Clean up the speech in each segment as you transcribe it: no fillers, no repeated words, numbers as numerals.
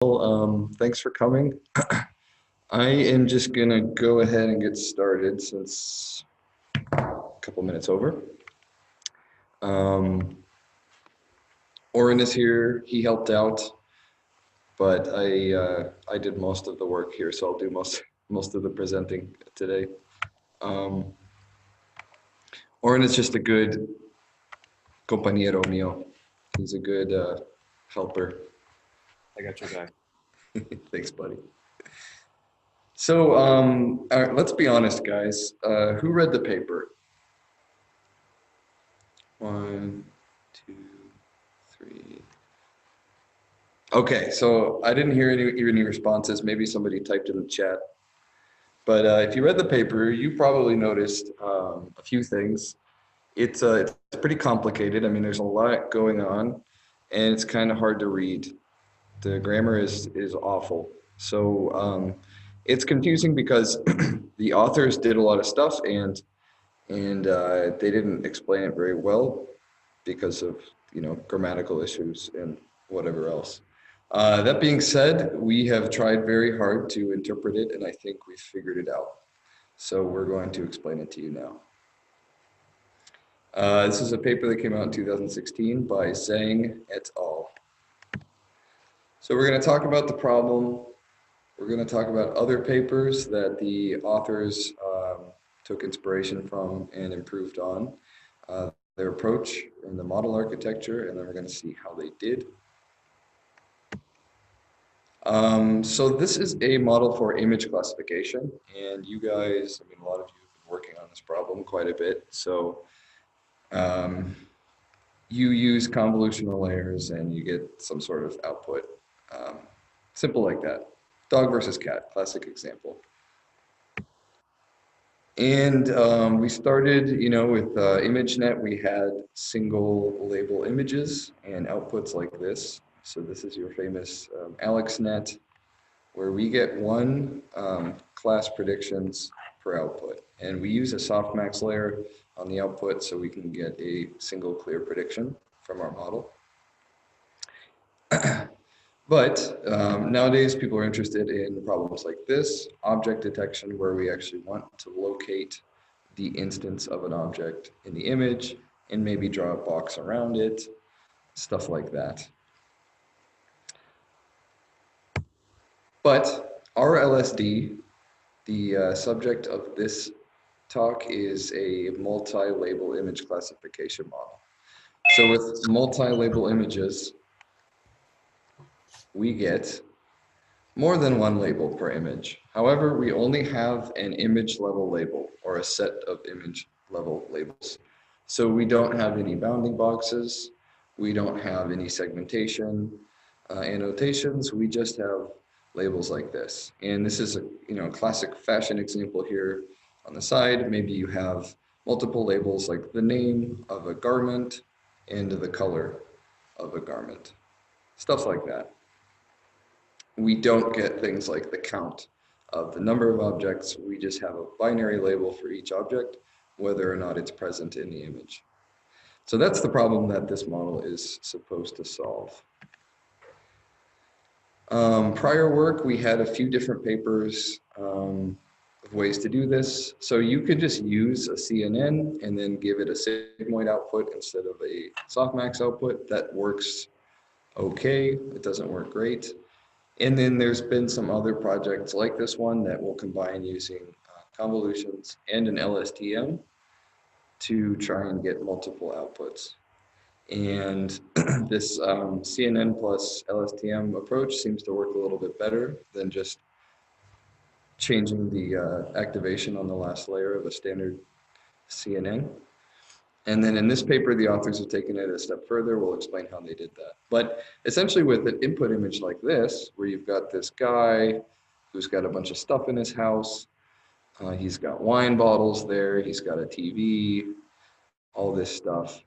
Thanks for coming. I am just gonna go ahead and get started since a couple minutes over. Um, Oren is here. He helped out, but I did most of the work here, so I'll do most of the presenting today. Um, Oren is just a good compañero mío. He's a good helper. I got your back. Thanks, buddy. So, all right, let's be honest, guys. Who read the paper? 1, 2, 3. Okay, so I didn't hear any responses. Maybe somebody typed in the chat. But if you read the paper, you probably noticed a few things. It's pretty complicated. I mean, there's a lot going on, and it's kind of hard to read. The grammar is awful. So it's confusing because the authors did a lot of stuff, and they didn't explain it very well because of grammatical issues and whatever else. That being said, we have tried very hard to interpret it, and I think we've figured it out. So we're going to explain it to you now. This is a paper that came out in 2016 by Zhang et al. So we're going to talk about the problem. We're going to talk about other papers that the authors took inspiration from and improved on their approach in the model architecture, and then we're going to see how they did. So this is a model for image classification, and you guys, I mean, a lot of you have been working on this problem quite a bit. So you use convolutional layers and you get some sort of output. Simple like that. Dog versus cat, classic example. And we started, with ImageNet. We had single label images and outputs like this. So this is your famous AlexNet, where we get one class predictions per output. And we use a softmax layer on the output so we can get a single clear prediction from our model. But nowadays, people are interested in problems like this, object detection, where we actually want to locate the instance of an object in the image and maybe draw a box around it, stuff like that. But our LSD, the subject of this talk, is a multi-label image classification model. So with multi-label images, we get more than one label per image. However, we only have an image level label or a set of image level labels. So we don't have any bounding boxes. We don't have any segmentation annotations. We just have labels like this. And this is a classic fashion example here on the side. Maybe you have multiple labels like the name of a garment and the color of a garment, stuff like that. We don't get things like the count of the number of objects. We just have a binary label for each object, whether or not it's present in the image. So that's the problem that this model is supposed to solve. Prior work, we had a few different papers of ways to do this. So you could just use a CNN and then give it a sigmoid output instead of a softmax output. That works okay. It doesn't work great. And then there's been some other projects like this one that will combine using convolutions and an LSTM to try and get multiple outputs. And this CNN plus LSTM approach seems to work a little bit better than just changing the activation on the last layer of a standard CNN. And then in this paper, the authors have taken it a step further. We'll explain how they did that. But essentially with an input image like this, where you've got this guy who's got a bunch of stuff in his house, he's got wine bottles there, he's got a TV, all this stuff.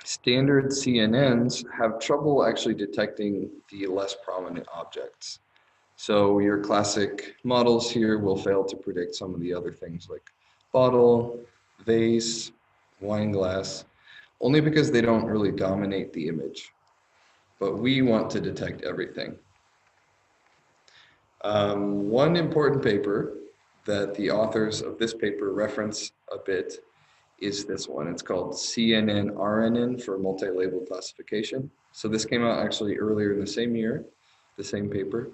Standard CNNs have trouble actually detecting the less prominent objects. So your classic models here will fail to predict some of the other things like bottle, vase, wine glass, only because they don't really dominate the image. but we want to detect everything. One important paper that the authors of this paper reference a bit is this one. It's called CNN-RNN for multi-label classification. So this came out actually earlier in the same year, the same paper.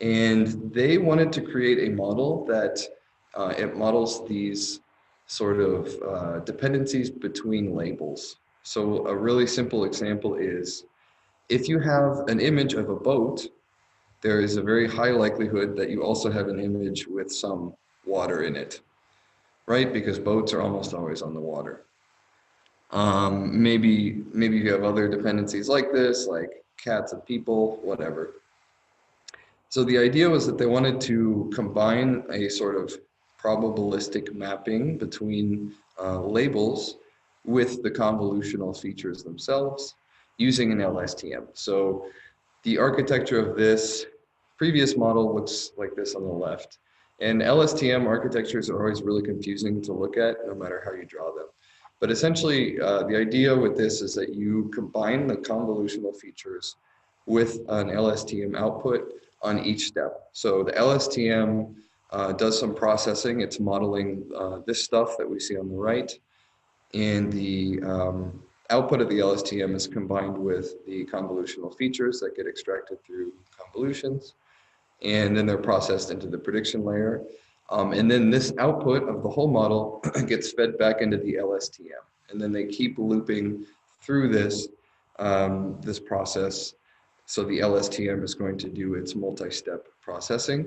And they wanted to create a model that it models these sort of dependencies between labels. So a really simple example is if you have an image of a boat, there is a very high likelihood that you also have an image with some water in it, right? Because boats are almost always on the water. Maybe you have other dependencies like this, like cats and people, whatever. So the idea was that they wanted to combine a sort of probabilistic mapping between labels with the convolutional features themselves using an LSTM. So the architecture of this previous model looks like this on the left. And LSTM architectures are always really confusing to look at, no matter how you draw them. But essentially, the idea with this is that you combine the convolutional features with an LSTM output on each step. So the LSTM does some processing. It's modeling this stuff that we see on the right. And the output of the LSTM is combined with the convolutional features that get extracted through convolutions. And then they're processed into the prediction layer. And then this output of the whole model gets fed back into the LSTM. And then they keep looping through this, this process. So the LSTM is going to do its multi-step processing.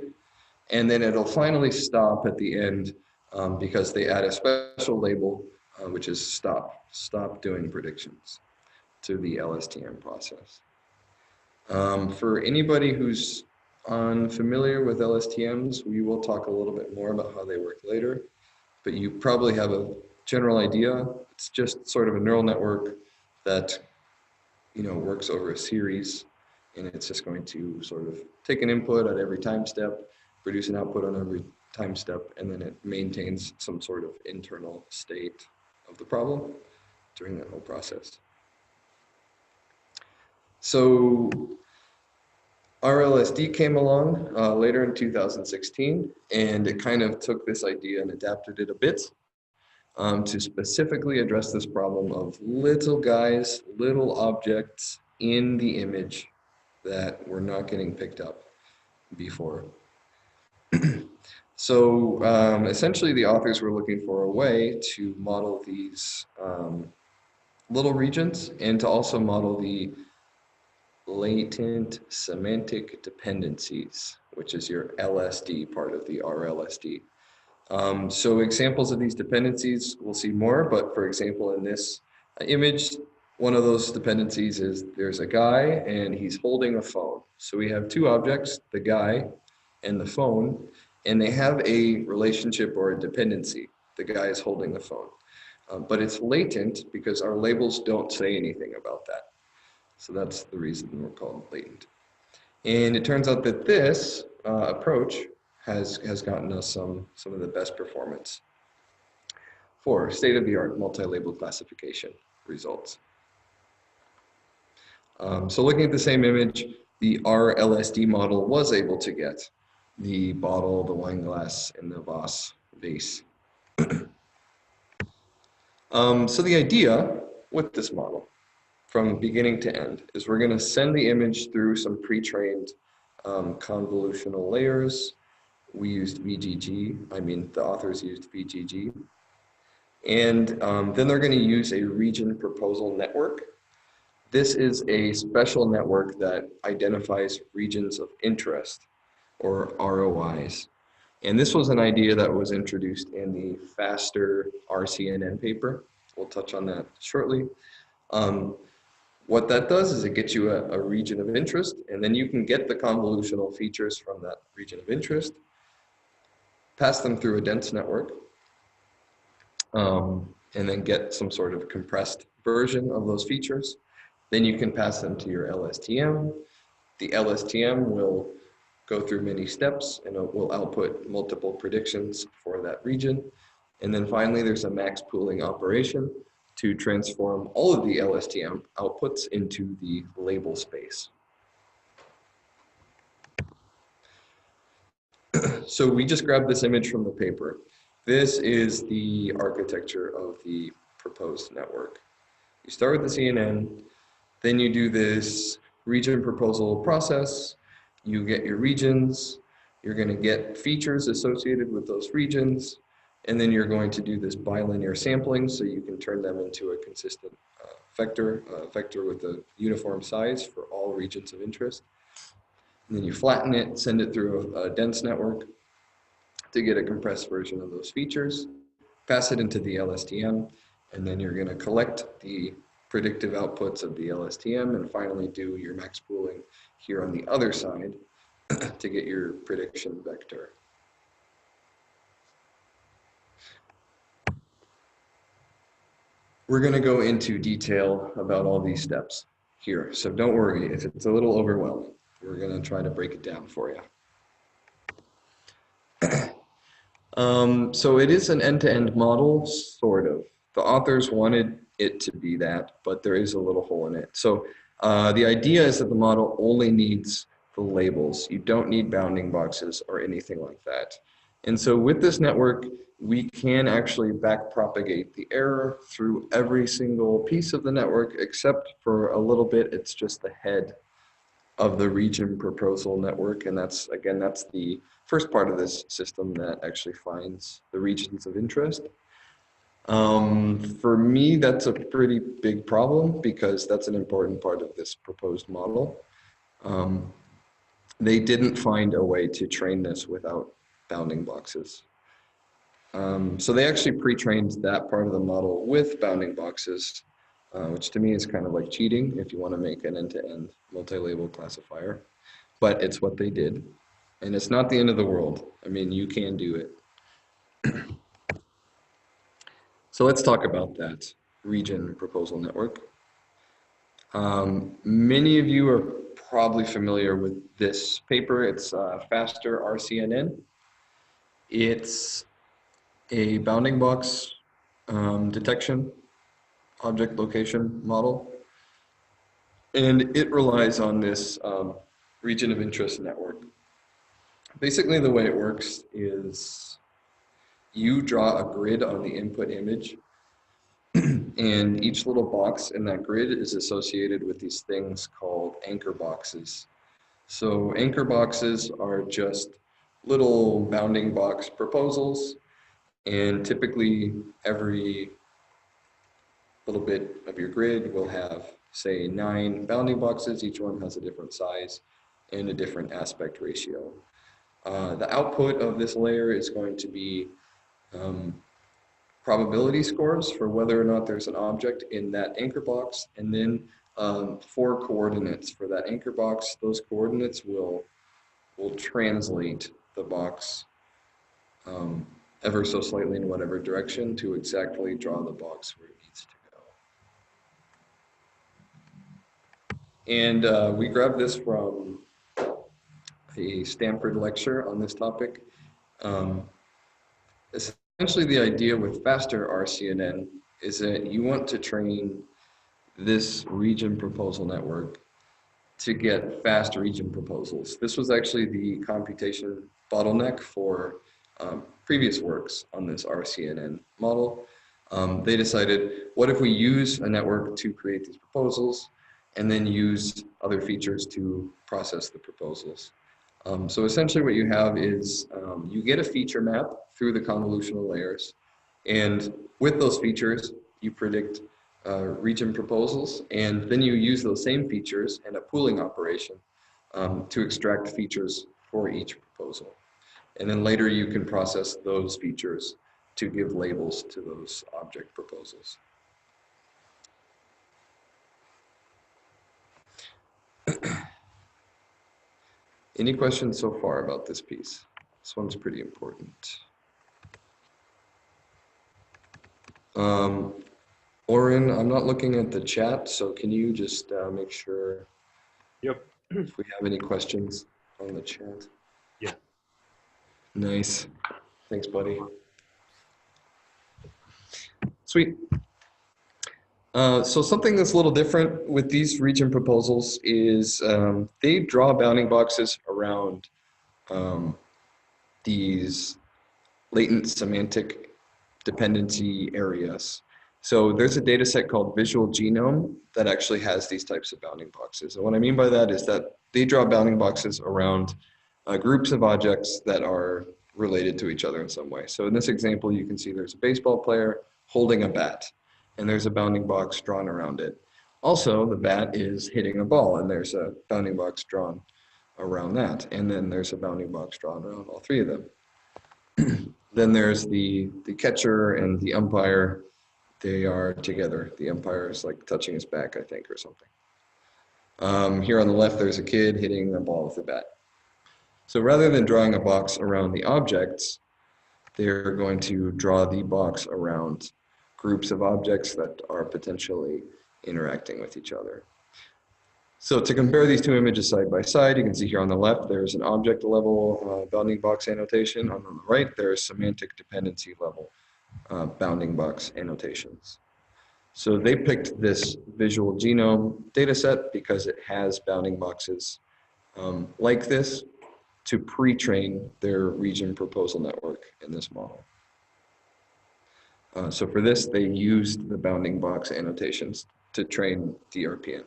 And then it'll finally stop at the end because they add a special label, which is stop doing predictions to the LSTM process. For anybody who's unfamiliar with LSTMs, we will talk a little bit more about how they work later, but you probably have a general idea. It's just sort of a neural network that works over a series, and it's just going to sort of take an input at every time step, produce an output on every time step, and then it maintains some sort of internal state of the problem during that whole process. So RLSD came along later in 2016, and it kind of took this idea and adapted it a bit to specifically address this problem of little guys, little objects in the image that were not getting picked up before. So essentially the authors were looking for a way to model these little regions and to also model the latent semantic dependencies, which is your LSD part of the RLSD. So examples of these dependencies, we'll see more, but for example, in this image, one of those dependencies is there's a guy and he's holding a phone. So we have two objects, the guy and the phone, and they have a relationship or a dependency. The guy is holding the phone. But it's latent because our labels don't say anything about that. So that's the reason we're called latent. And it turns out that this approach has gotten us some of the best performance for state-of-the-art multi-label classification results. So looking at the same image, the RLSD model was able to get the bottle, the wine glass, and the vase. So the idea with this model from beginning to end is we're going to send the image through some pre-trained convolutional layers. We used VGG, the authors used VGG. And then they're going to use a region proposal network. This is a special network that identifies regions of interest, or ROIs. And this was an idea that was introduced in the faster RCNN paper. We'll touch on that shortly. What that does is it gets you a region of interest, and then you can get the convolutional features from that region of interest, pass them through a dense network, and then get some sort of compressed version of those features. Then you can pass them to your LSTM. The LSTM will go through many steps and it will output multiple predictions for that region. And then finally, there's a max pooling operation to transform all of the LSTM outputs into the label space. So we just grabbed this image from the paper. This is the architecture of the proposed network. You start with the CNN, then you do this region proposal process, you get your regions, you're going to get features associated with those regions, and then you're going to do this bilinear sampling so you can turn them into a consistent vector with a uniform size for all regions of interest. And then you flatten it, send it through a dense network to get a compressed version of those features, pass it into the LSTM, and then you're going to collect the predictive outputs of the LSTM and finally do your max pooling here on the other side to get your prediction vector. We're going to go into detail about all these steps here, so don't worry if it's a little overwhelming. We're going to try to break it down for you. So it is an end-to-end model, sort of. The authors wanted it to be that, but there is a little hole in it. So the idea is that the model only needs the labels. You don't need bounding boxes or anything like that. And so with this network, we can actually backpropagate the error through every single piece of the network, except for a little bit, it's just the head of the region proposal network. And that's, again, that's the first part of this system that actually finds the regions of interest. For me, that's a pretty big problem because that's an important part of this proposed model. They didn't find a way to train this without bounding boxes. So they actually pre-trained that part of the model with bounding boxes, which to me is kind of like cheating if you want to make an end-to-end multi-label classifier. But it's what they did. And it's not the end of the world. I mean, you can do it. So let's talk about that region proposal network. Many of you are probably familiar with this paper. It's Faster RCNN. It's a bounding box detection object location model. And it relies on this region of interest network. Basically, the way it works is you draw a grid on the input image, and each little box in that grid is associated with these things called anchor boxes. So anchor boxes are just little bounding box proposals, and typically every little bit of your grid will have, say, 9 bounding boxes. Each one has a different size and a different aspect ratio. The output of this layer is going to be probability scores for whether or not there's an object in that anchor box, and then 4 coordinates for that anchor box. Those coordinates will translate the box ever so slightly in whatever direction to exactly draw the box where it needs to go. And we grabbed this from a Stanford lecture on this topic. Essentially, the idea with faster RCNN is that you want to train this region proposal network to get fast region proposals. This was actually the computation bottleneck for previous works on this RCNN model. They decided, what if we use a network to create these proposals and then use other features to process the proposals? So essentially what you have is you get a feature map through the convolutional layers, and with those features you predict region proposals, and then you use those same features in a pooling operation to extract features for each proposal. And then later you can process those features to give labels to those object proposals. Any questions so far about this piece? This one's pretty important. Oren, I'm not looking at the chat, so can you just make sure if we have any questions on the chat? Yeah. Nice. Thanks, buddy. Sweet. So something that's a little different with these region proposals is they draw bounding boxes around these latent semantic dependency areas. So there's a data set called Visual Genome that actually has these types of bounding boxes. And what I mean by that is that they draw bounding boxes around groups of objects that are related to each other in some way. So in this example, you can see there's a baseball player holding a bat, and there's a bounding box drawn around it. Also, the bat is hitting a ball, and there's a bounding box drawn around that. And then there's a bounding box drawn around all three of them. Then there's the catcher and the umpire. They are together. The umpire is like touching his back, I think, or something. Here on the left, there's a kid hitting a ball with a bat. So rather than drawing a box around the objects, they're going to draw the box around groups of objects that are potentially interacting with each other. So to compare these two images side by side, you can see here on the left, there's an object level bounding box annotation. On the right, there's semantic dependency level bounding box annotations. So they picked this visual genome data set because it has bounding boxes like this to pre-train their region proposal network in this model. So for this, they used the bounding box annotations to train the RPN.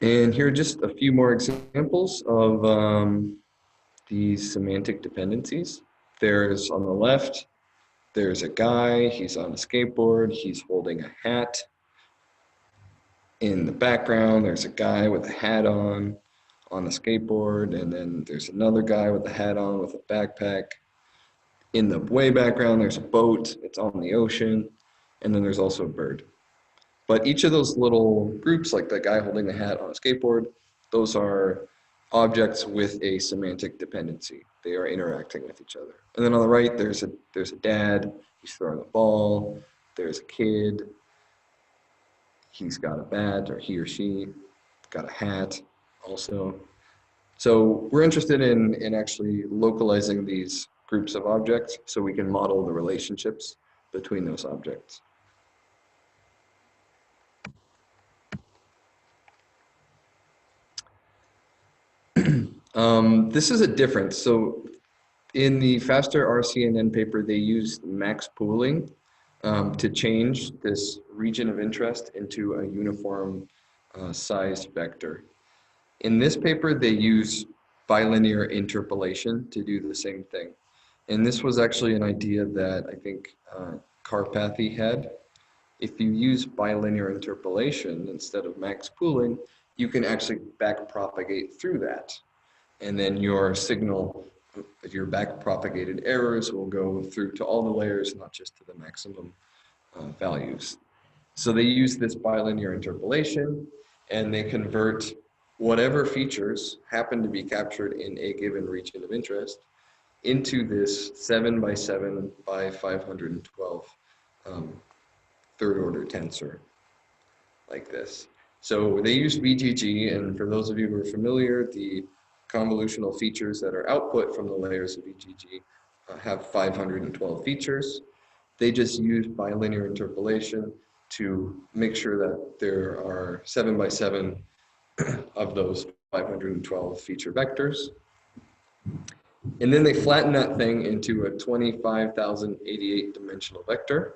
And here are just a few more examples of these semantic dependencies. There's on the left, there's a guy, he's on a skateboard, he's holding a hat. In the background, there's a guy with a hat on a skateboard, and then there's another guy with a hat on with a backpack. In the way background, there's a boat, it's on the ocean, and then there's also a bird. But each of those little groups, like the guy holding the hat on a skateboard, those are objects with a semantic dependency. They are interacting with each other. And then on the right, there's a dad, he's throwing a ball, there's a kid, he's got a bat, or he or she got a hat also. So we're interested in actually localizing these groups of objects so we can model the relationships between those objects. This is a difference. So in the faster RCNN paper, they used max pooling to change this region of interest into a uniform sized vector. In this paper, they use bilinear interpolation to do the same thing. And this was actually an idea that I think Karpathy had. If you use bilinear interpolation instead of max pooling, you can actually backpropagate through that. And then your signal, your backpropagated errors will go through to all the layers, not just to the maximum values. So they use this bilinear interpolation, and they convert whatever features happen to be captured in a given region of interest into this 7 by 7 by 512 third order tensor like this. So they use VGG, and for those of you who are familiar, the convolutional features that are output from the layers of VGG have 512 features. They just use bilinear interpolation to make sure that there are 7 by 7 of those 512 feature vectors. And then they flatten that thing into a 25,088 dimensional vector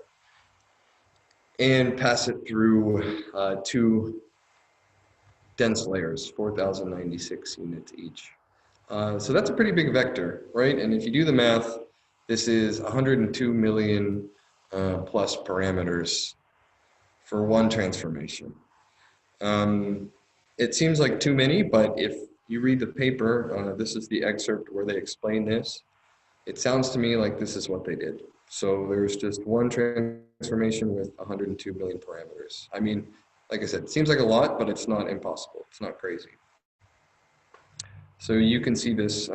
and pass it through two dense layers, 4,096 units each. So that's a pretty big vector, right? And if you do the math, this is 102 million plus parameters for one transformation. It seems like too many, but if you read the paper, this is the excerpt where they explain this. It sounds to me like this is what they did. So there's just one transformation with 102 million parameters. I mean, like I said, it seems like a lot, but it's not impossible. It's not crazy. So you can see this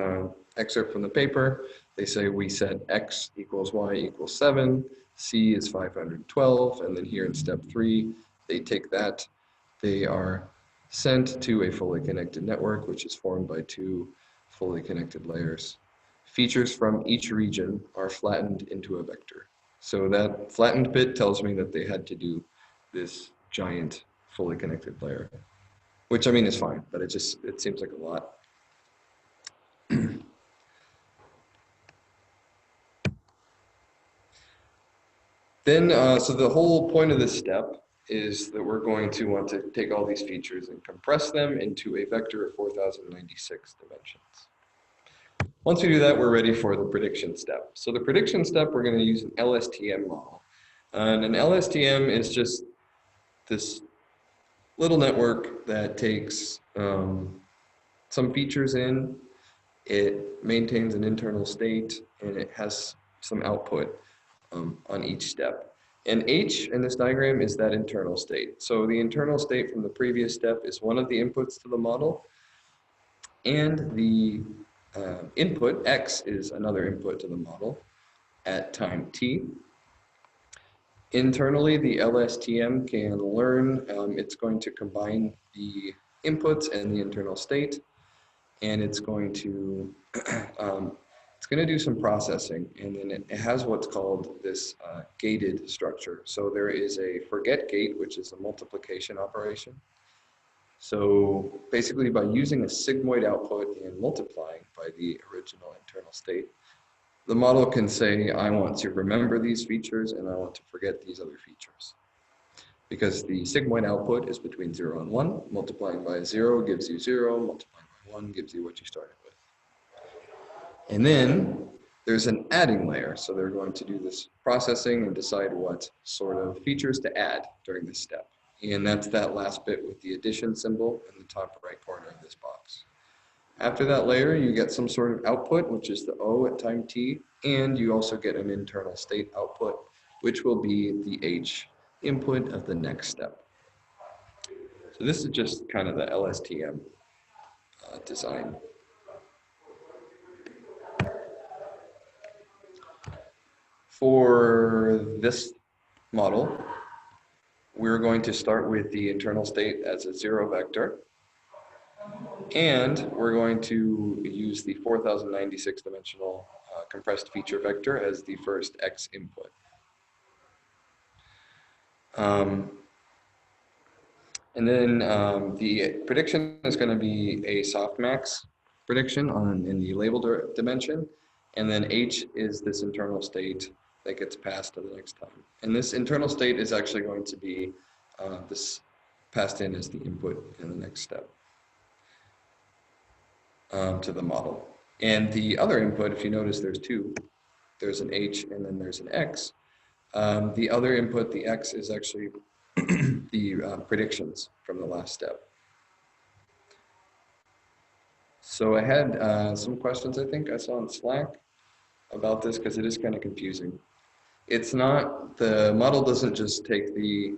excerpt from the paper. They say we set x equals y equals 7, c is 512, and then here in step 3, they take that. They are sent to a fully connected network, which is formed by two fully connected layers features from each region are flattened into a vector. So that flattened bit tells me that they had to do this giant fully connected layer, which I mean is fine, but it seems like a lot. Then, so the whole point of this step is that we're going to want to take all these features and compress them into a vector of 4096 dimensions. Once we do that, we're ready for the prediction step. So the prediction step, we're going to use an LSTM model. And an LSTM is just this little network that takes some features in, it maintains an internal state, and it has some output on each step. And H in this diagram is that internal state. So the internal state from the previous step is one of the inputs to the model, and the input, X, is another input to the model at time t. Internally, the LSTM can learn, it's going to combine the inputs and the internal state, and it's going to do some processing, and then it has what's called this gated structure. So there is a forget gate, which is a multiplication operation. So basically, by using a sigmoid output and multiplying by the original internal state, the model can say, I want to remember these features and I want to forget these other features. Because the sigmoid output is between 0 and 1, multiplying by 0 gives you 0, multiplying by 1 gives you what you started with. And then there's an adding layer, so they're going to do this processing and decide what sort of features to add during this step. And that's that last bit with the addition symbol in the top right corner of this box. After that layer, you get some sort of output, which is the O at time t, and you also get an internal state output, which will be the H input of the next step. So this is just kind of the LSTM design. For this model, we're going to start with the internal state as a 0 vector, and we're going to use the 4096 dimensional compressed feature vector as the first X input. And then the prediction is going to be a softmax prediction in the label dimension, and then H is this internal state that gets passed to the next time. And this internal state is actually going to be this passed in as the input in the next step to the model. And the other input, if you notice, there's two. There's an H and then there's an X. The other input, the X, is actually the predictions from the last step. So I had some questions, I think I saw in Slack about this, because it is kind of confusing. It's not, the model doesn't just take the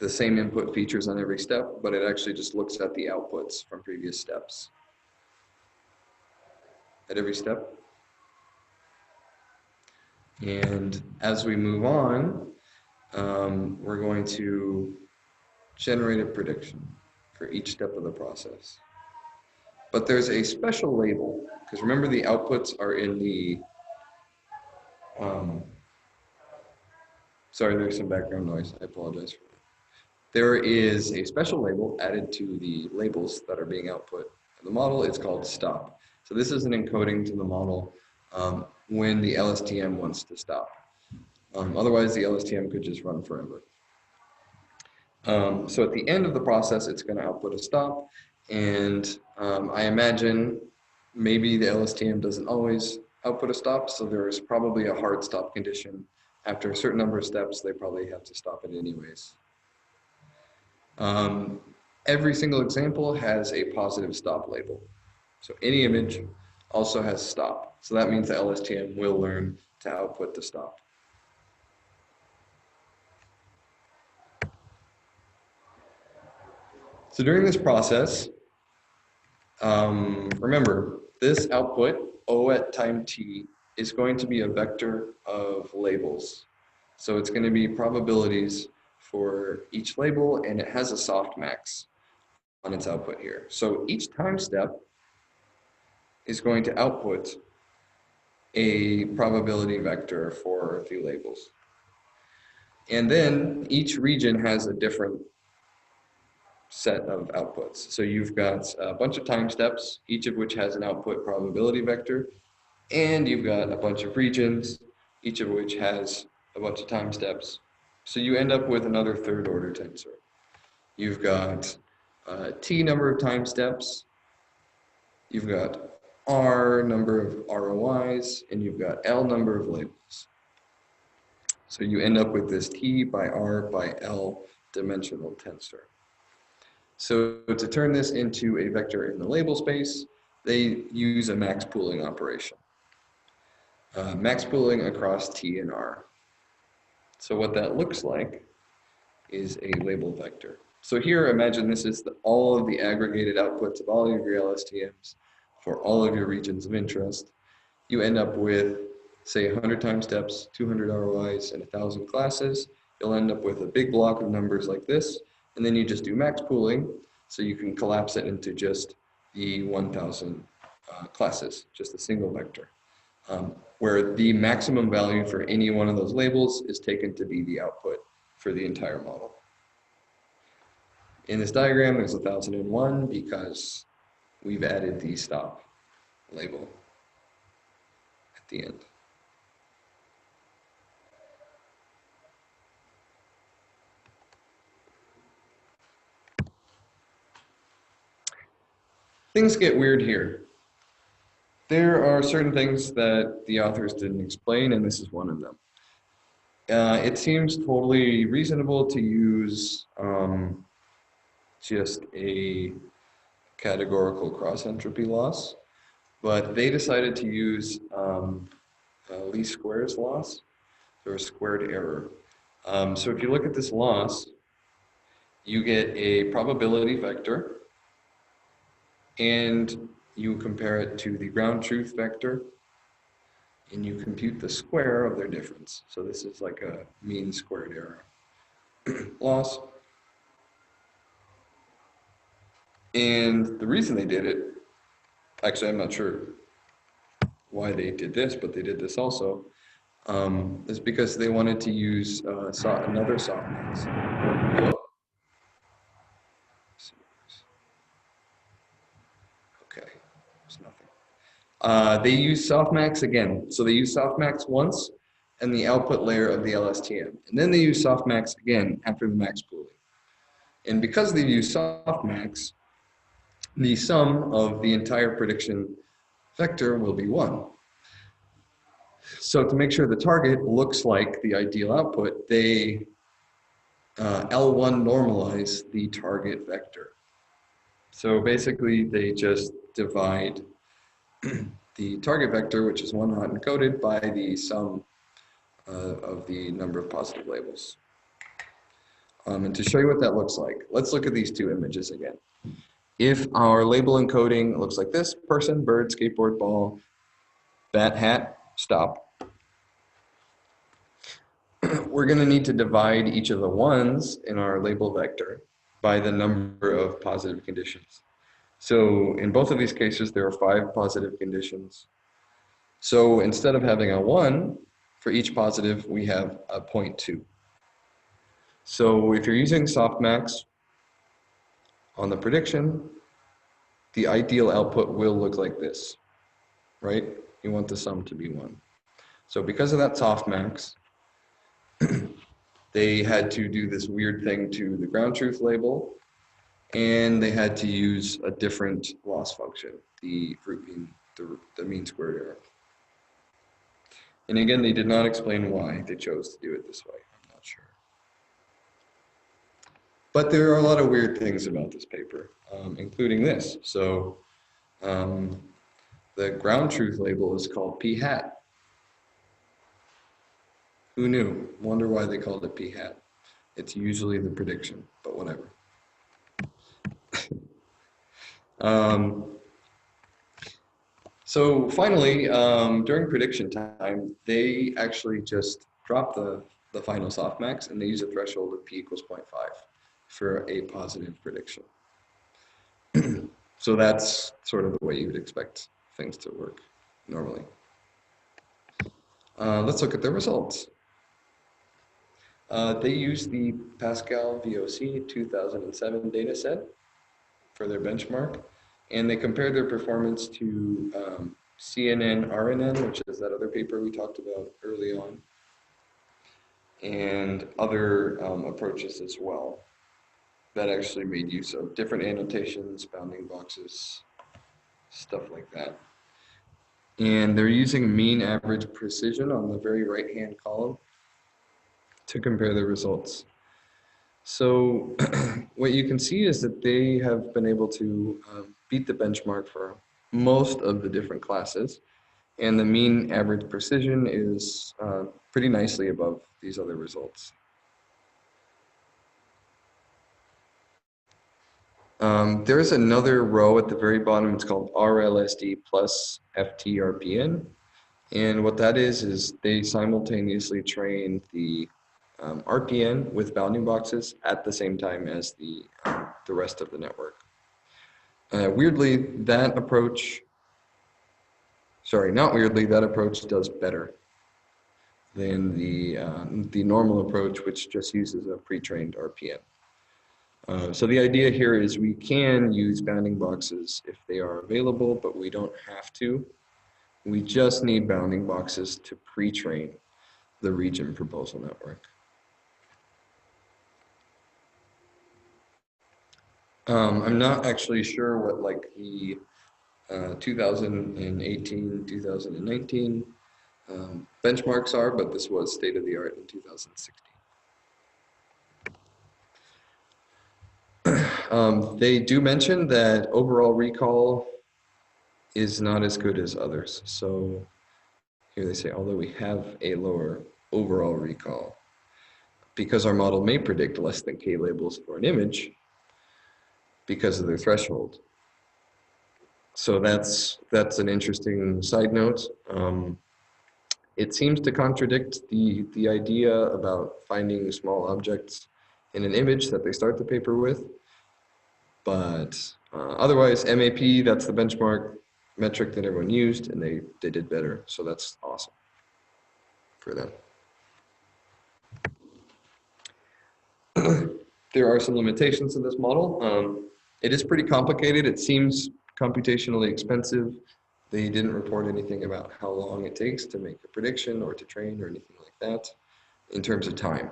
same input features on every step, but it actually just looks at the outputs from previous steps. At every step. And as we move on, we're going to generate a prediction for each step of the process. But there's a special label, because remember the outputs are in the, sorry, there's some background noise, I apologize for that. There is a special label added to the labels that are being output in the model. It's called stop. So this is an encoding to the model when the LSTM wants to stop. Otherwise, the LSTM could just run forever. So at the end of the process, it's going to output a stop. And I imagine maybe the LSTM doesn't always output a stop, so there is probably a hard stop condition. After a certain number of steps, they probably have to stop it anyways. Every single example has a positive stop label. So any image also has stop. So that means the LSTM will learn to output the stop. So during this process, remember, this output, O at time t, is going to be a vector of labels. So it's going to be probabilities for each label, and it has a softmax on its output here. So each time step is going to output a probability vector for the labels. And then each region has a different set of outputs. So you've got a bunch of time steps, each of which has an output probability vector, and you've got a bunch of regions, each of which has a bunch of time steps. So you end up with another third order tensor. You've got T number of time steps, you've got R number of ROIs, and you've got L number of labels. So you end up with this T by R by L dimensional tensor. So to turn this into a vector in the label space, they use a max pooling operation. Max pooling across T and R. So what that looks like is a label vector. So here, imagine this is all of the aggregated outputs of all of your LSTMs for all of your regions of interest. You end up with, say, 100 time steps, 200 ROIs, and 1,000 classes. You'll end up with a big block of numbers like this, and then you just do max pooling, so you can collapse it into just the 1,000 classes, just a single vector, where the maximum value for any one of those labels is taken to be the output for the entire model. In this diagram, there's 1,001 because we've added the stop label at the end. Things get weird here. There are certain things that the authors didn't explain, and this is one of them. It seems totally reasonable to use just a categorical cross-entropy loss, but they decided to use least squares loss, or squared error. So if you look at this loss, you get a probability vector, and you compare it to the ground truth vector, and you compute the square of their difference. So this is like a mean squared error loss. And the reason they did it, actually I'm not sure why they did this, but they did this also, is because they wanted to use another softmax. Okay, there's nothing. They use softmax again. So they use softmax once and the output layer of the LSTM. And then they use softmax again after the max pooling. And because they use softmax, the sum of the entire prediction vector will be 1. So to make sure the target looks like the ideal output, they L1 normalize the target vector. So basically they just divide the target vector, which is 1 hot encoded, by the sum of the number of positive labels. And to show you what that looks like, let's look at these two images again. If our label encoding looks like this: person, bird, skateboard, ball, bat, hat, stop, we're going to need to divide each of the ones in our label vector by the number of positive conditions. So in both of these cases, there are 5 positive conditions. So instead of having a 1 for each positive, we have a 0.2. So if you're using softmax on the prediction, the ideal output will look like this, right? You want the sum to be 1. So because of that softmax, they had to do this weird thing to the ground truth label, and they had to use a different loss function, the root mean, the mean squared error. And again, they did not explain why they chose to do it this way. I'm not sure. But there are a lot of weird things about this paper, including this. So the ground truth label is called p hat. Who knew? Wonder why they called it p hat. It's usually the prediction, but whatever. So finally, during prediction time, they actually just drop the final softmax, and they use a threshold of p equals 0.5 for a positive prediction. So that's sort of the way you would expect things to work normally. Let's look at the results. They use the Pascal VOC 2007 data set for their benchmark, and they compared their performance to CNN-RNN, which is that other paper we talked about early on, and other approaches as well that actually made use of different annotations, bounding boxes, stuff like that. And they're using mean average precision on the very right-hand column to compare the results. So what you can see is that they have been able to beat the benchmark for most of the different classes, and the mean average precision is pretty nicely above these other results. There's another row at the very bottom. It's called RLSD plus FTRPN. And what that is they simultaneously train the RPN with bounding boxes at the same time as the rest of the network. Weirdly, that approach, sorry, not weirdly, that approach does better than the normal approach, which just uses a pre-trained RPN. So the idea here is we can use bounding boxes if they are available, but we don't have to. We just need bounding boxes to pre-train the region proposal network. I'm not actually sure what like the 2018, 2019 benchmarks are, but this was state of the art in 2016. They do mention that overall recall is not as good as others. So here they say, although we have a lower overall recall, because our model may predict less than K labels for an image because of their threshold. So that's an interesting side note. It seems to contradict the idea about finding small objects in an image that they start the paper with. But otherwise, MAP, that's the benchmark metric that everyone used, and they did better. So that's awesome for them. There are some limitations in this model. It is pretty complicated. It seems computationally expensive. They didn't report anything about how long it takes to make a prediction or to train or anything like that in terms of time.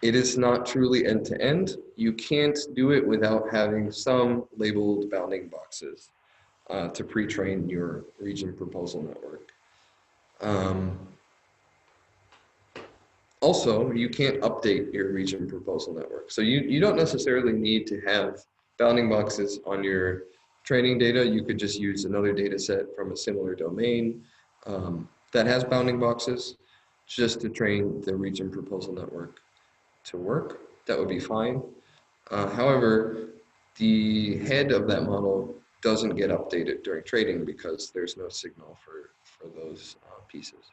It is not truly end-to-end. You can't do it without having some labeled bounding boxes to pre-train your region proposal network. Also, you can't update your region proposal network. So you don't necessarily need to have bounding boxes on your training data. You could just use another data set from a similar domain that has bounding boxes just to train the region proposal network to work. That would be fine. However, the head of that model doesn't get updated during training because there's no signal for those pieces.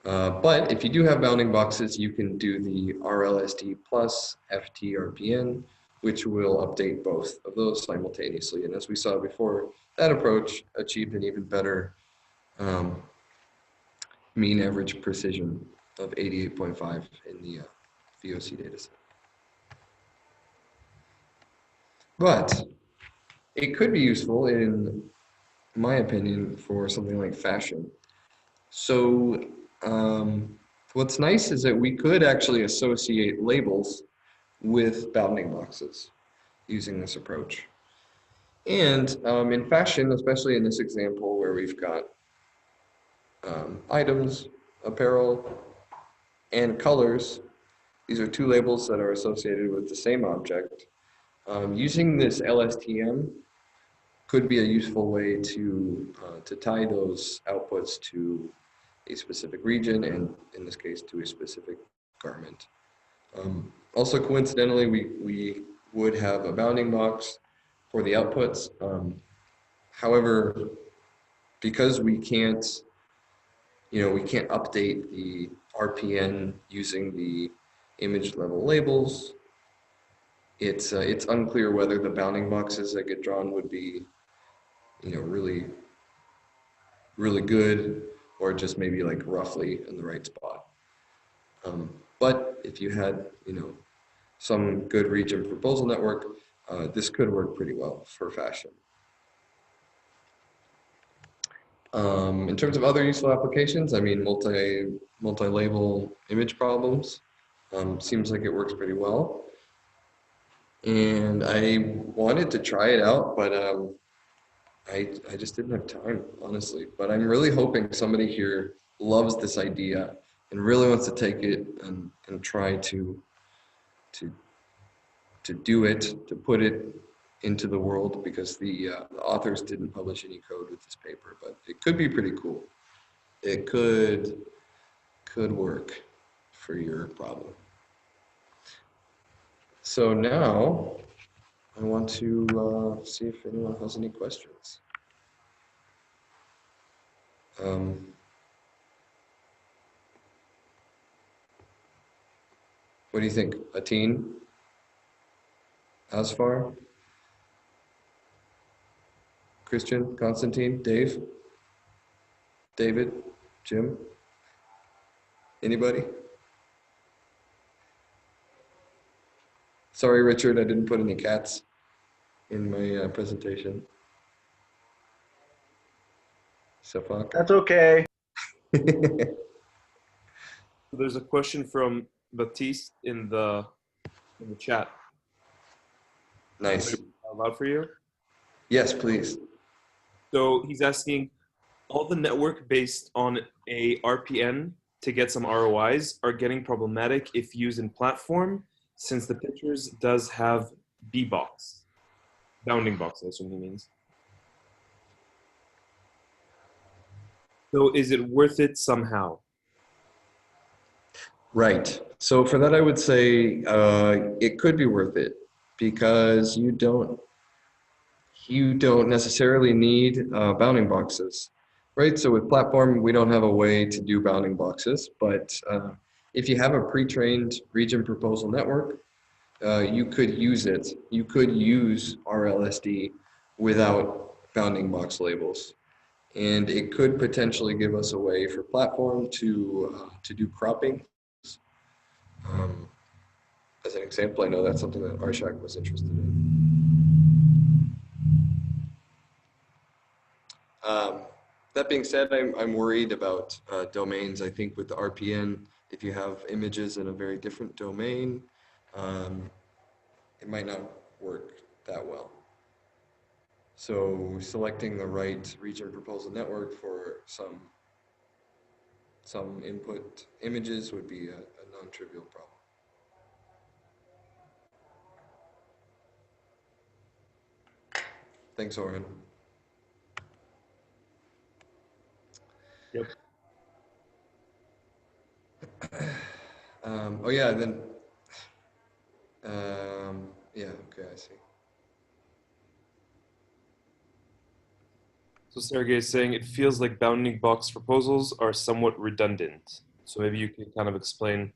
But if you do have bounding boxes, you can do the RLSD plus FTRPN, which will update both of those simultaneously. And as we saw before, that approach achieved an even better mean average precision of 88.5 in the VOC dataset. But it could be useful, in my opinion, for something like fashion. So what's nice is that we could actually associate labels with bounding boxes using this approach. And in fashion, especially in this example where we've got items, apparel, and colors, these are two labels that are associated with the same object. Using this LSTM could be a useful way to tie those outputs to a specific region, and in this case to a specific garment. Also coincidentally, we would have a bounding box for the outputs. However, because we can't update the RPN using the image level labels, it's unclear whether the bounding boxes that get drawn would be really really good or just maybe like roughly in the right spot. But if you had, some good region proposal network, this could work pretty well for fashion. In terms of other useful applications, I mean, multi-label image problems seems like it works pretty well. And I wanted to try it out, but I just didn't have time, honestly. But I'm really hoping somebody here loves this idea and really wants to take it and try to do it, to put it into the world, because the authors didn't publish any code with this paper, but it could be pretty cool. It could work for your problem. So now I want to see if anyone has any questions. What do you think? Atin? Asfar? Christian? Constantine? Dave? David? Jim? Anybody? Sorry, Richard, I didn't put any cats in my presentation. Safak? That's okay. There's a question from Baptiste in the chat. Nice. Out loud for you. Yes, please. So he's asking, all the network based on a RPN to get some ROIs are getting problematic if used in platform, since the pictures does have B-box, bounding box, I assume he means. So is it worth it somehow? Right. So for that, I would say it could be worth it, because you don't necessarily need bounding boxes, right? So with platform, we don't have a way to do bounding boxes, but if you have a pre-trained region proposal network, you could use it. You could use RLSD without bounding box labels. And it could potentially give us a way for platform to do cropping. As an example, I know that's something that Arshak was interested in. That being said, I'm worried about domains. I think with the RPN, if you have images in a very different domain, it might not work that well. So selecting the right region proposal network for some input images would be a non-trivial problem. Thanks, Oren. Yep. Oh yeah, then, yeah, okay, I see. So Sergey is saying it feels like bounding box proposals are somewhat redundant. So maybe you can kind of explain.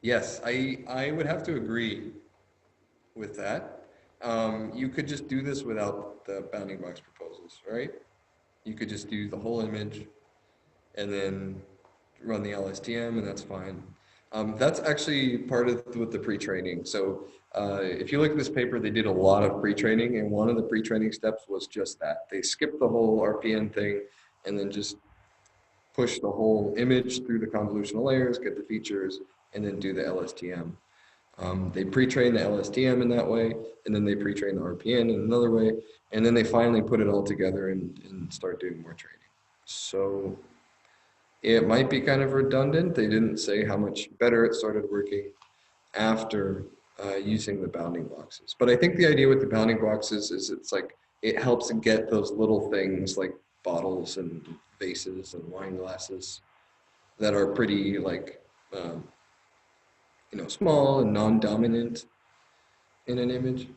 Yes, I would have to agree with that. You could just do this without the bounding box proposals, right? You could just do the whole image and then run the LSTM, and that's fine. That's actually part of with the pre-training. So if you look at this paper, they did a lot of pre-training, and one of the pre-training steps was just that. They skipped the whole RPN thing and then just push the whole image through the convolutional layers, get the features, and then do the LSTM. They pre-train the LSTM in that way, and then they pre-train the RPN in another way, and then they finally put it all together and start doing more training. So it might be kind of redundant. They didn't say how much better it started working after using the bounding boxes. But I think the idea with the bounding boxes is it's like it helps get those little things like bottles and vases and wine glasses that are pretty like small and non-dominant in an image.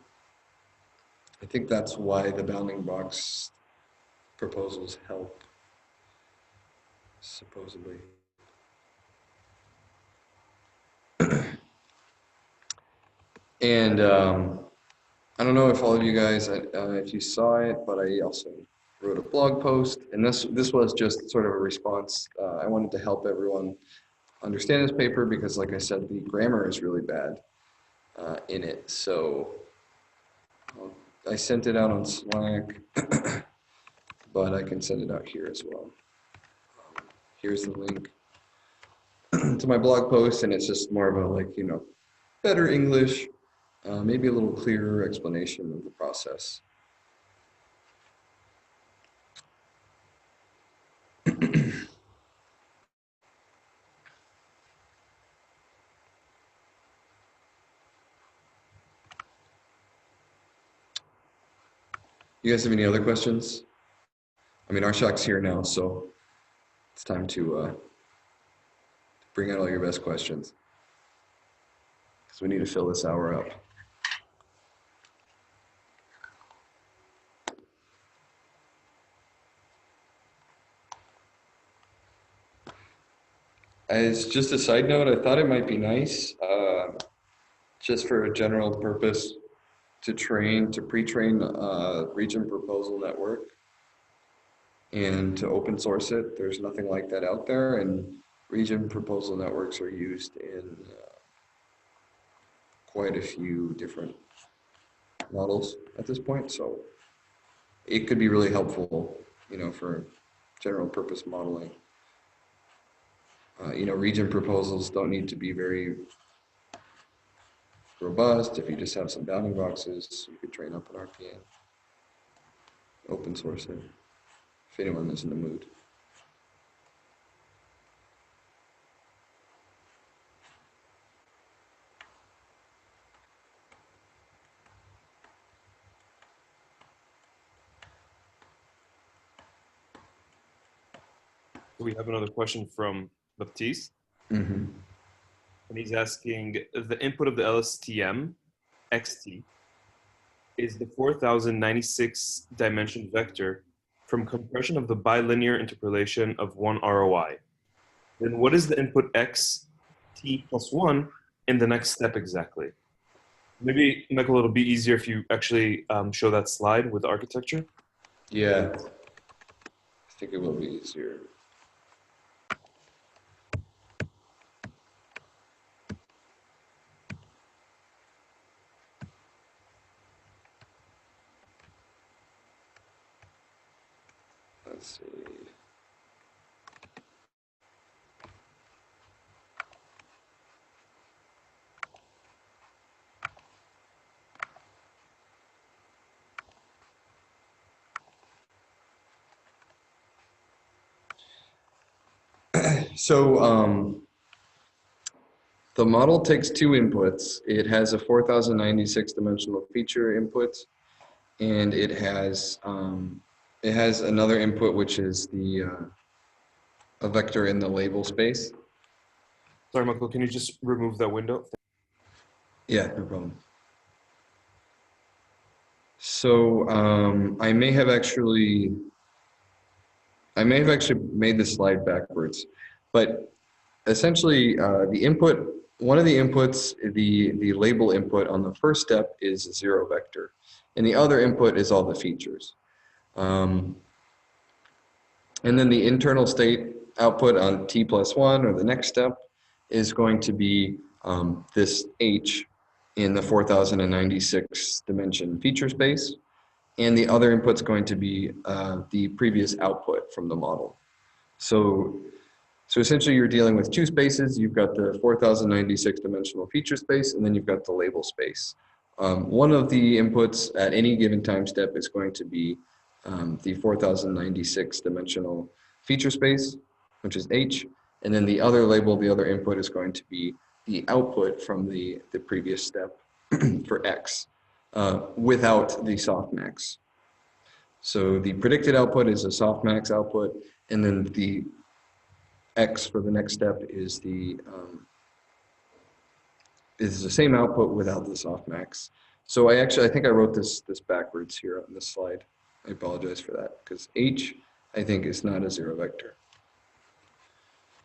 I think that's why the bounding box proposals help, supposedly. And I don't know if all of you guys, if you saw it, but I also wrote a blog post, and this was just sort of a response. I wanted to help everyone understand this paper because, like I said, the grammar is really bad in it. So I sent it out on Slack, but I can send it out here as well. Here's the link to my blog post, and it's just more of a, like, better English, maybe a little clearer explanation of the process. You guys have any other questions? I mean, Arshak's here now, so it's time to bring out all your best questions, because we need to fill this hour up. As just a side note, I thought it might be nice, just for a general purpose, to pre-train region proposal network and to open source it. There's nothing like that out there, and region proposal networks are used in quite a few different models at this point, so it could be really helpful, for general purpose modeling. Region proposals don't need to be very robust. If you just have some bounding boxes, you could train up an RPN, open source it, if anyone is in the mood. We have another question from Baptiste, Mm-hmm. and he's asking, the input of the LSTM XT is the 4096 dimension vector from compression of the bilinear interpolation of one ROI. Then what is the input x t plus 1 in the next step exactly? Maybe, Michael, it'll be easier if you actually show that slide with the architecture. Yeah, I think it will be easier. Let's see. So the model takes two inputs. It has a 4096 dimensional feature input, and it has another input, which is a vector in the label space. Sorry, Michael, can you just remove that window? Yeah, no problem. So I may have actually made the slide backwards, but essentially one of the inputs, the label input on the first step is a zero vector, and the other input is all the features. And then the internal state output on t plus 1, or the next step, is going to be this h in the 4096 dimension feature space. And the other input's going to be the previous output from the model. So essentially you're dealing with two spaces. You've got the 4096 dimensional feature space, and then you've got the label space. One of the inputs at any given time step is going to be the 4096 dimensional feature space, which is H, and then the other label, the other input, is going to be the output from the previous step for X, without the softmax. So the predicted output is a softmax output, and then the X for the next step is the same output without the softmax. So I think I wrote this backwards here on this slide. I apologize for that, because H, I think, is not a zero vector.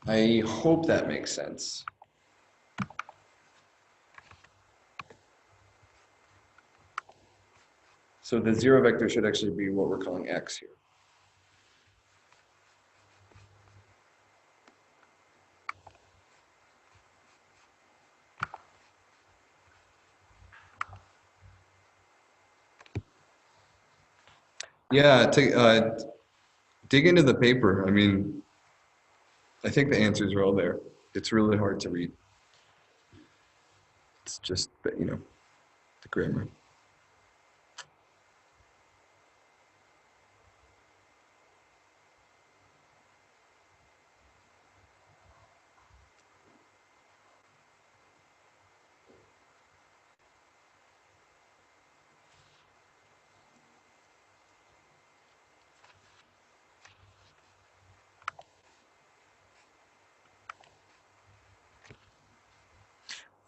I hope that makes sense. So the zero vector should actually be what we're calling X here. Yeah, dig into the paper. I mean, I think the answers are all there. It's really hard to read. It's just, the grammar.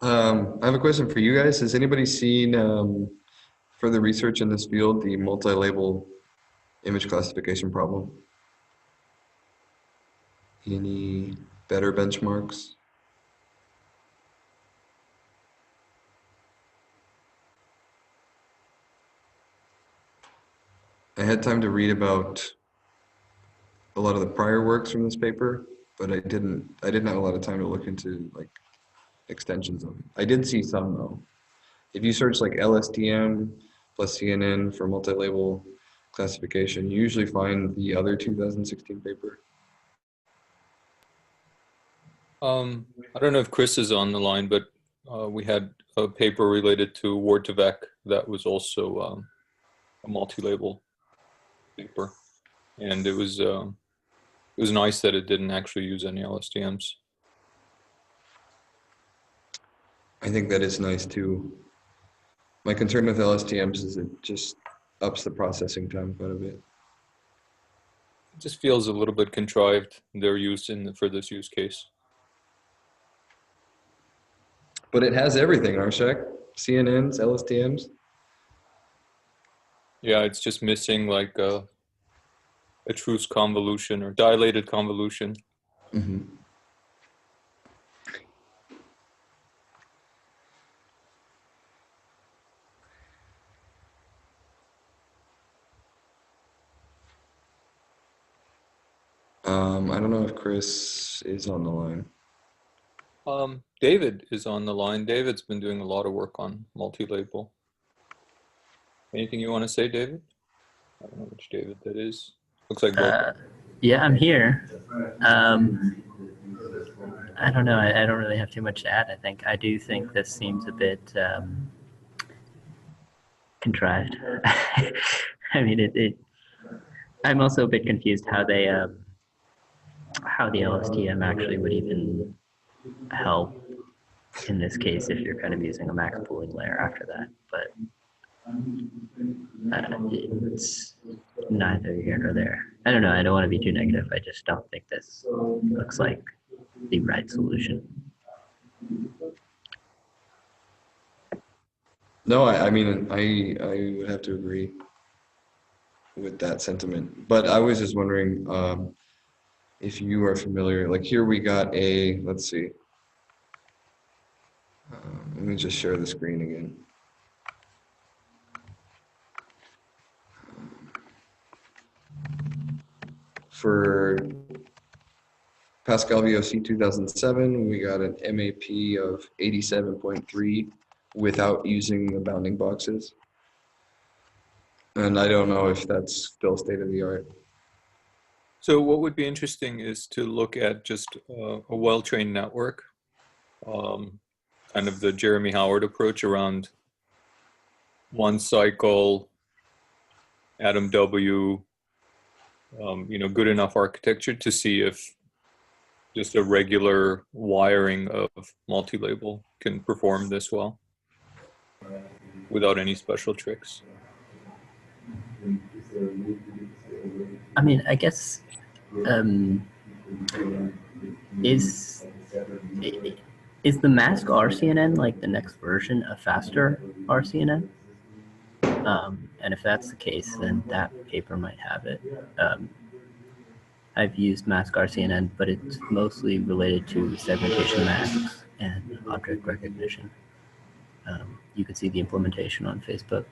I have a question for you guys. Has anybody seen further research in this field, the multi-label image classification problem? Any better benchmarks? I had time to read about a lot of the prior works from this paper, but I didn't have a lot of time to look into like extensions of it. I did see some though. If you search like LSTM plus CNN for multi-label classification, you usually find the other 2016 paper. I don't know if Chris is on the line, but we had a paper related to word2vec that was also a multi-label paper, and it was nice that it didn't actually use any LSTMs. I think that is nice too. My concern with LSTMs is it just ups the processing time quite a bit. It just feels a little bit contrived, their use for this use case. But it has everything, Arshak. CNNs, LSTMs. Yeah, it's just missing like a truth convolution or dilated convolution. Mm-hmm. I don't know if Chris is on the line. David is on the line. David's been doing a lot of work on multi-label. Anything you want to say, David? I don't know which David that is. Looks like both. Yeah, I'm here. I don't know. I don't really have too much to add. I do think this seems a bit contrived. I mean, I'm also a bit confused how they how the LSTM actually would even help in this case if you're kind of using a max pooling layer after that. But it's neither here nor there. I don't know. I don't want to be too negative. I just don't think this looks like the right solution. No, I mean, I would have to agree with that sentiment. But I was just wondering if you are familiar. Like here we got let's see. Let me just share the screen again. For Pascal VOC 2007, we got an MAP of 87.3 without using the bounding boxes. And I don't know if that's still state of the art. So what would be interesting is to look at just a well-trained network, kind of the Jeremy Howard approach around one cycle, Adam W, good enough architecture to see if just a regular wiring of multi-label can perform this well without any special tricks. I mean, I guess is the mask RCNN like the next version of faster RCNN? And if that's the case, then that paper might have it. I've used mask RCNN, but it's mostly related to segmentation masks and object recognition. You can see the implementation on Facebook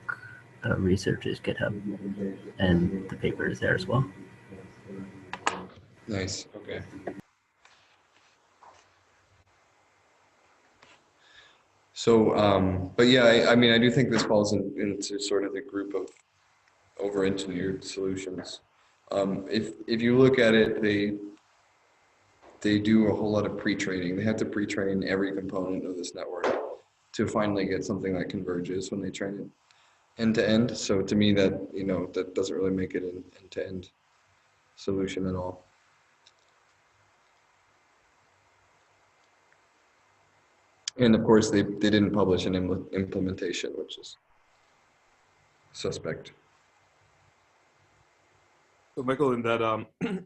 Research's GitHub, and the paper is there as well. Nice. Okay. So, but yeah, I mean, I do think this falls into sort of the group of over-engineered solutions. If you look at it, they do a whole lot of pre-training. They have to pre-train every component of this network to finally get something that converges when they train it end to end. So to me, that that doesn't really make it an end-to-end solution at all. And of course, they didn't publish an implementation, which is suspect. So Michael, in that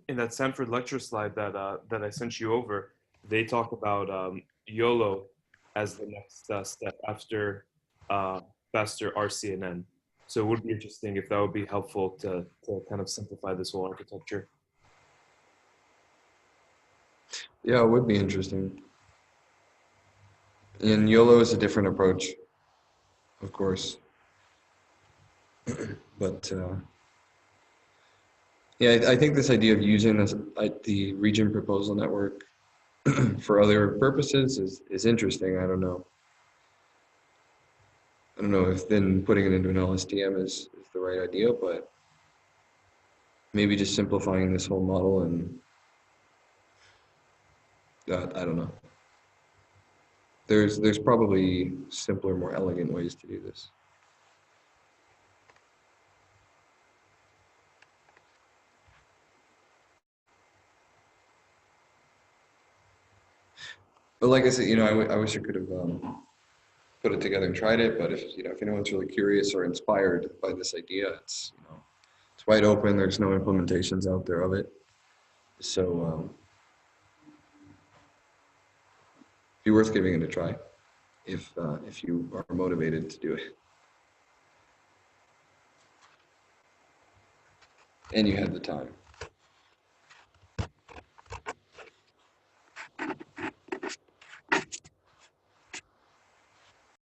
in that Sanford lecture slide that that I sent you over, they talk about YOLO as the next step after faster RCNN. So it would be interesting if that would be helpful to kind of simplify this whole architecture. Yeah, it would be interesting. And YOLO is a different approach, of course. But yeah, I think this idea of using this, the region proposal network for other purposes is interesting. I don't know. I don't know if then putting it into an LSTM is the right idea, but maybe just simplifying this whole model and I don't know. There's probably simpler, more elegant ways to do this. But like I said, I wish I could have put it together and tried it. But if anyone's really curious or inspired by this idea, it's it's wide open. There's no implementations out there of it, so be worth giving it a try if you are motivated to do it and you have the time.